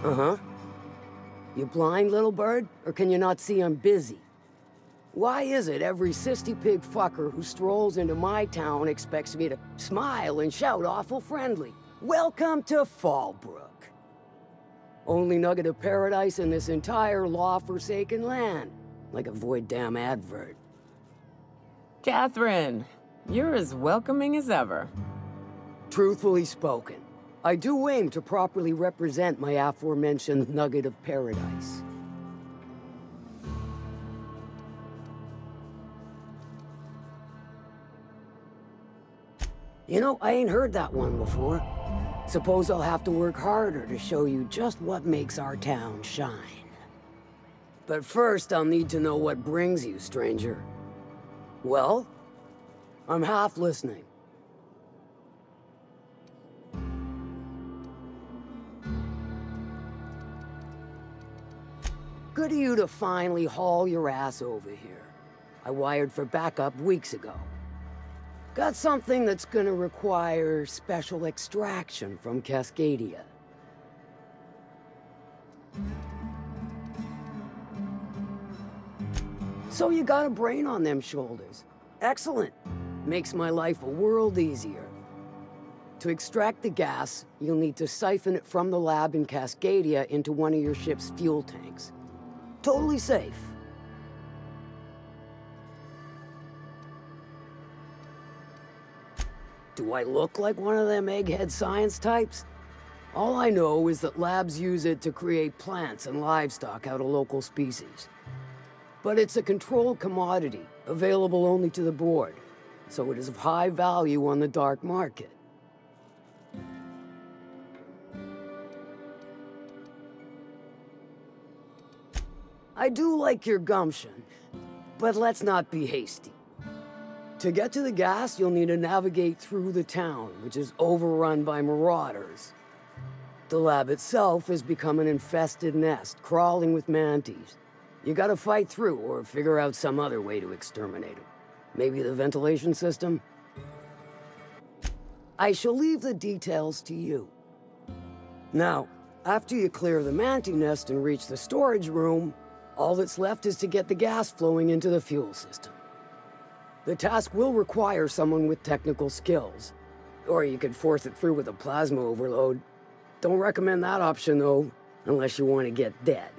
Uh-huh. You blind, little bird? Or can you not see I'm busy? Why is it every sissy pig fucker who strolls into my town expects me to smile and shout awful friendly? Welcome to Fallbrook. Only nugget of paradise in this entire law-forsaken land. Like a void damn advert. Catherine, you're as welcoming as ever. Truthfully spoken, I do aim to properly represent my aforementioned nugget of paradise. You know, I ain't heard that one before. Suppose I'll have to work harder to show you just what makes our town shine. But first, I'll need to know what brings you, stranger. Well, I'm half listening. Good of you to finally haul your ass over here. I wired for backup weeks ago. Got something that's gonna require special extraction from Cascadia. So you got a brain on them shoulders. Excellent. Makes my life a world easier. To extract the gas, you'll need to siphon it from the lab in Cascadia into one of your ship's fuel tanks. Totally safe. Do I look like one of them egghead science types? All I know is that labs use it to create plants and livestock out of local species. But it's a controlled commodity, available only to the board, so it is of high value on the dark market. I do like your gumption, but let's not be hasty. To get to the gas, you'll need to navigate through the town, which is overrun by marauders. The lab itself has become an infested nest, crawling with mantis. You gotta fight through, or figure out some other way to exterminate them. Maybe the ventilation system? I shall leave the details to you. Now, after you clear the mantis nest and reach the storage room, all that's left is to get the gas flowing into the fuel system. The task will require someone with technical skills. Or you could force it through with a plasma overload. Don't recommend that option, though, unless you want to get dead.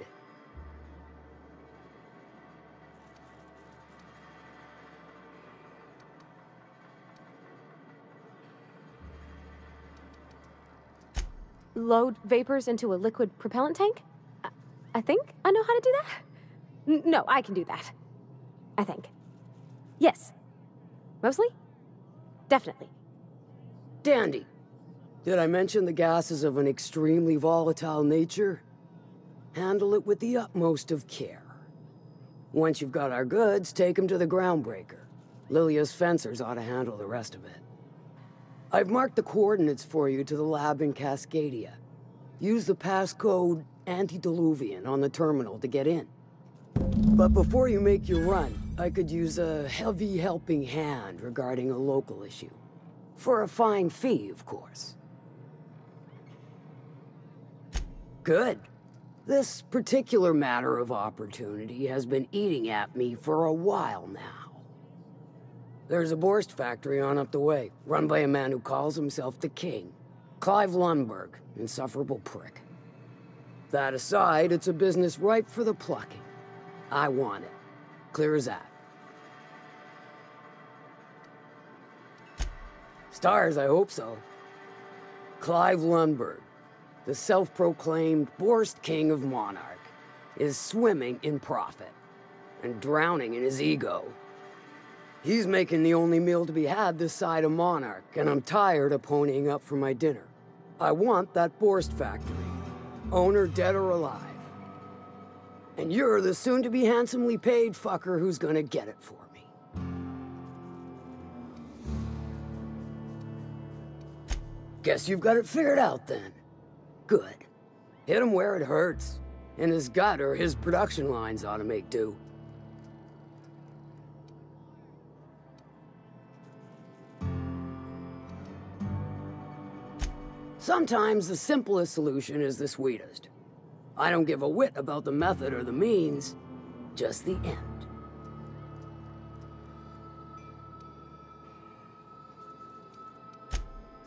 Load vapors into a liquid propellant tank? I think I know how to do that. No, I can do that. I think. Yes. Mostly? Definitely. Dandy. Did I mention the gas is of an extremely volatile nature? Handle it with the utmost of care. Once you've got our goods, take them to the groundbreaker. Lilia's fencers ought to handle the rest of it. I've marked the coordinates for you to the lab in Cascadia. Use the passcode Antediluvian on the terminal to get in. But before you make your run, I could use a heavy helping hand regarding a local issue. For a fine fee, of course. Good. This particular matter of opportunity has been eating at me for a while now. There's a Borst factory on up the way, run by a man who calls himself the King. Clive Lundberg, insufferable prick. That aside, it's a business ripe for the plucking. I want it. Clear as that. Stars, I hope so. Clive Lundberg, the self-proclaimed Borst King of Monarch, is swimming in profit and drowning in his ego. He's making the only meal to be had this side of Monarch, and I'm tired of ponying up for my dinner. I want that Borst factory, owner dead or alive. And you're the soon-to-be handsomely paid fucker who's gonna get it for me. Guess you've got it figured out then. Good. Hit him where it hurts. In his gut or his production lines ought to make do. Sometimes the simplest solution is the sweetest. I don't give a whit about the method or the means, just the end.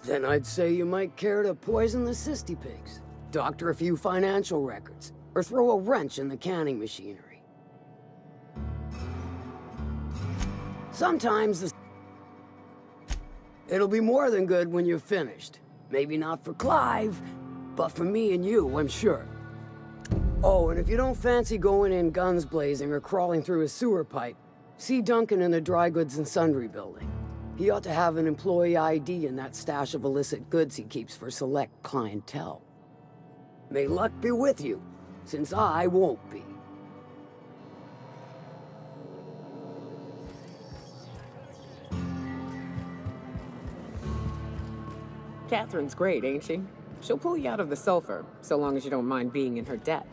Then I'd say you might care to poison the cysty pigs, doctor a few financial records, or throw a wrench in the canning machinery. Sometimes it'll be more than good when you're finished. Maybe not for Clive, but for me and you, I'm sure. Oh, and if you don't fancy going in guns blazing or crawling through a sewer pipe, see Duncan in the dry goods and sundry building. He ought to have an employee ID in that stash of illicit goods he keeps for select clientele. May luck be with you, since I won't be. Catherine's great, ain't she? She'll pull you out of the sulfur, so long as you don't mind being in her debt.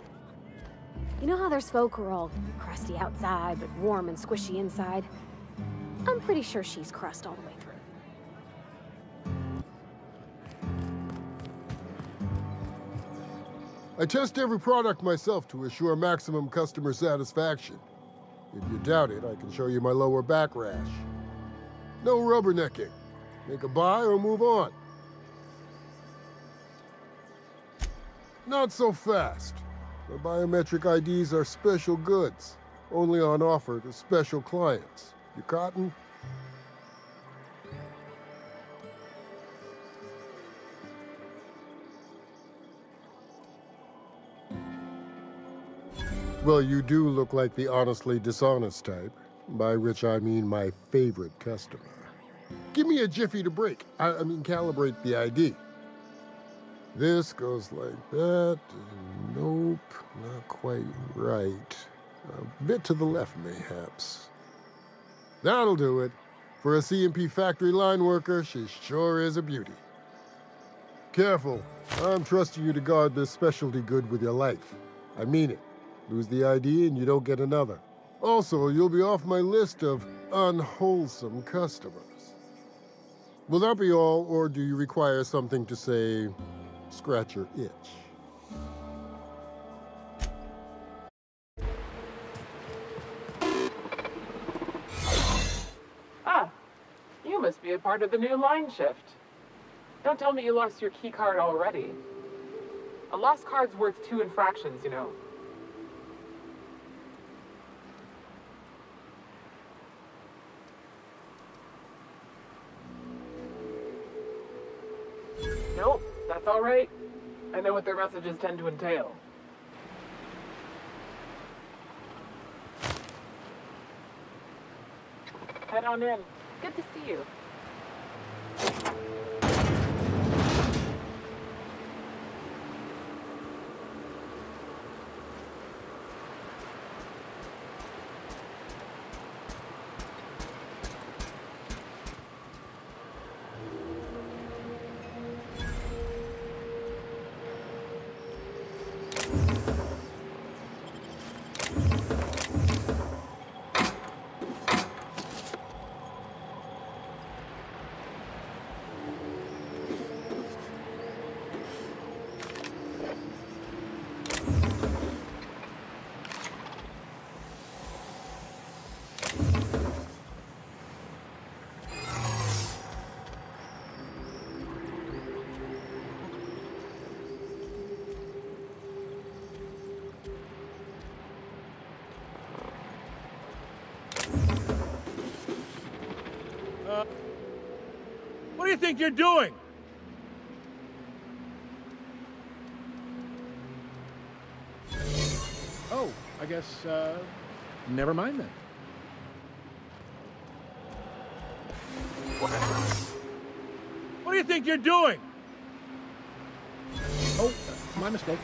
You know how there's folk who are all crusty outside, but warm and squishy inside? I'm pretty sure she's crust all the way through. I test every product myself to assure maximum customer satisfaction. If you doubt it, I can show you my lower back rash. No rubbernecking. Make a buy or move on. Not so fast. The biometric IDs are special goods, only on offer to special clients. You cotton? Well, you do look like the honestly dishonest type, by which I mean my favorite customer. Give me a jiffy to break. I mean, calibrate the ID. This goes like that. Nope, not quite right. A bit to the left, mayhaps. That'll do it. For a CMP factory line worker, she sure is a beauty. Careful. I'm trusting you to guard this specialty good with your life. I mean it. Lose the ID and you don't get another. Also, you'll be off my list of unwholesome customers. Will that be all, or do you require something to say, scratch your itch? Ah, you must be a part of the new line shift. Don't tell me you lost your key card already. A lost card's worth 2 infractions, you know. Nope, that's all right. I know what their messages tend to entail. Head on in. Good to see you. think you're doing? Oh, I guess, never mind then. What do you think you're doing? Oh, my mistake.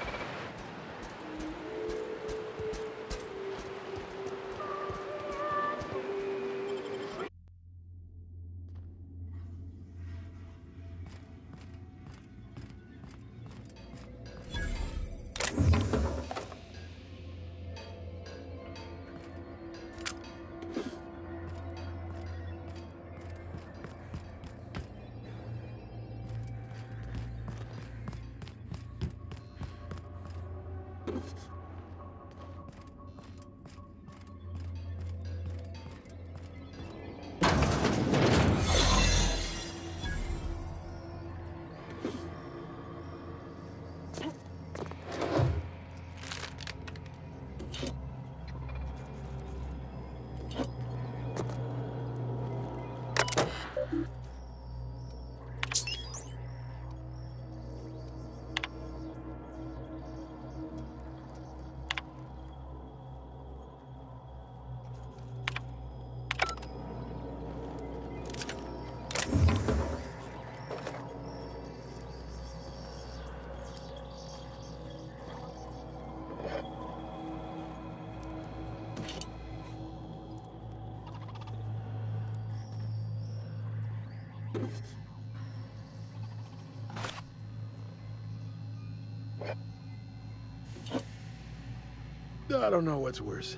I don't know what's worse.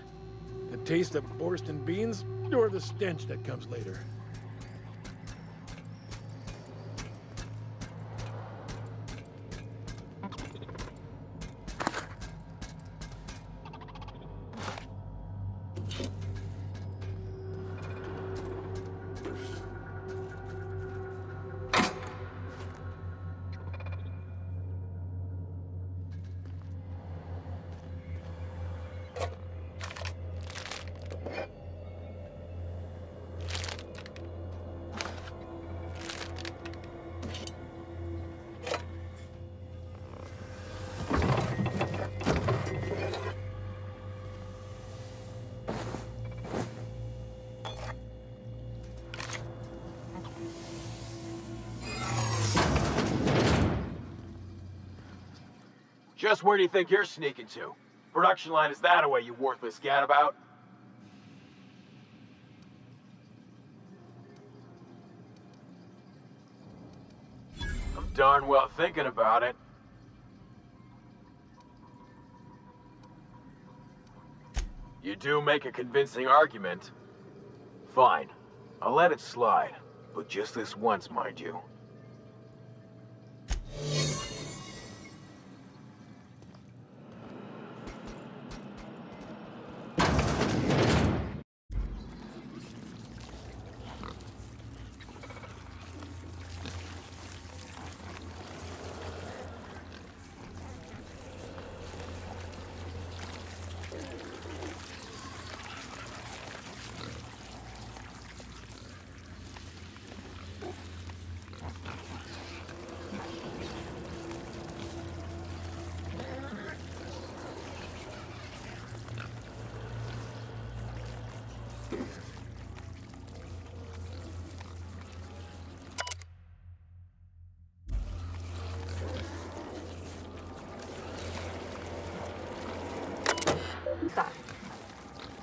The taste of Borscht beans, or the stench that comes later. Just where do you think you're sneaking to? Production line is that away, you worthless gadabout? I'm darn well thinking about it. You do make a convincing argument. Fine. I'll let it slide. But just this once, mind you.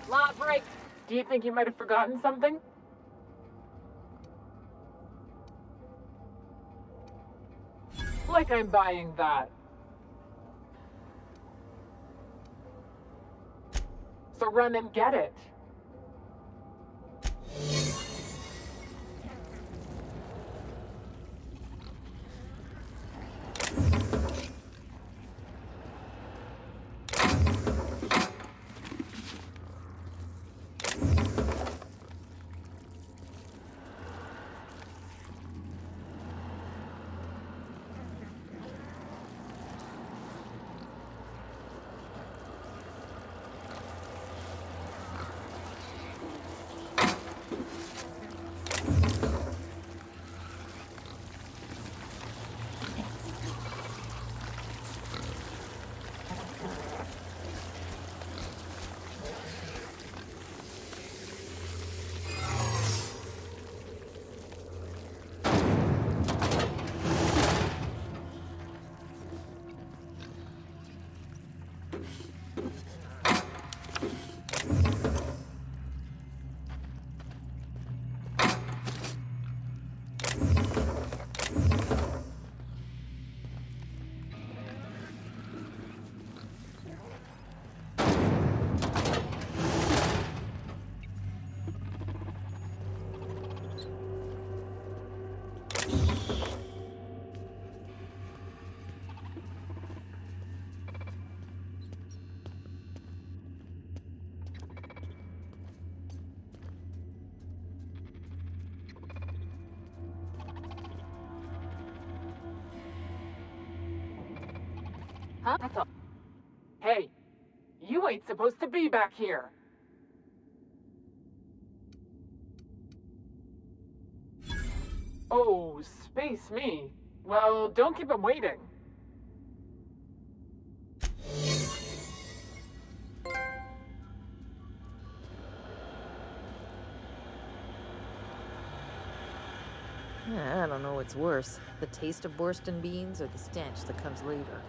Law break. Do you think you might have forgotten something? Like I'm buying that. So run and get it. Huh? That's all. Hey, you ain't supposed to be back here. Oh, space me. Well, don't keep him waiting. I don't know what's worse, the taste of Borston beans or the stench that comes later.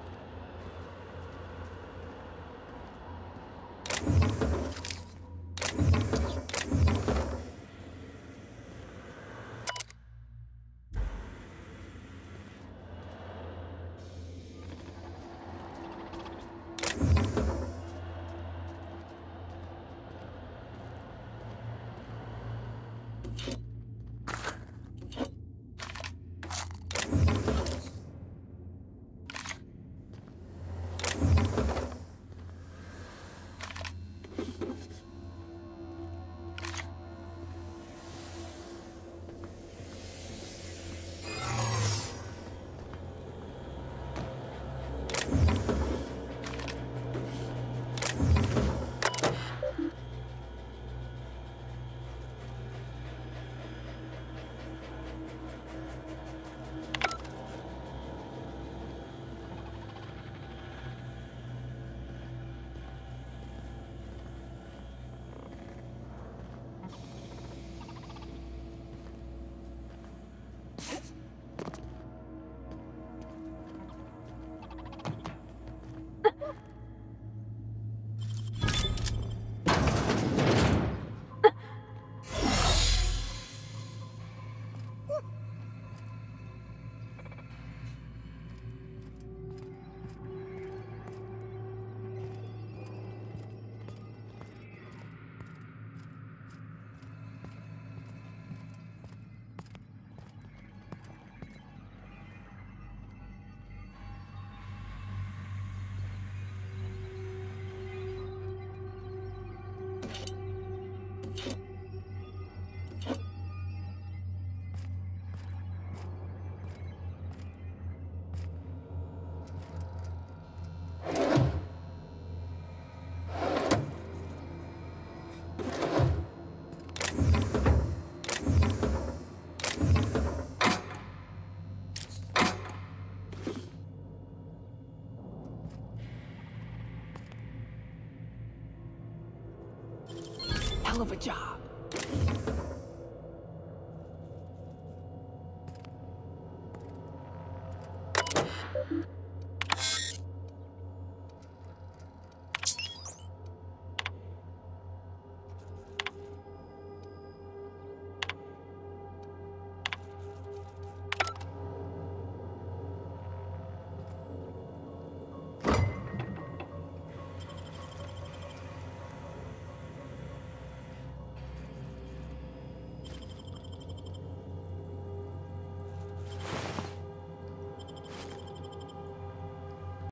Hell of a job.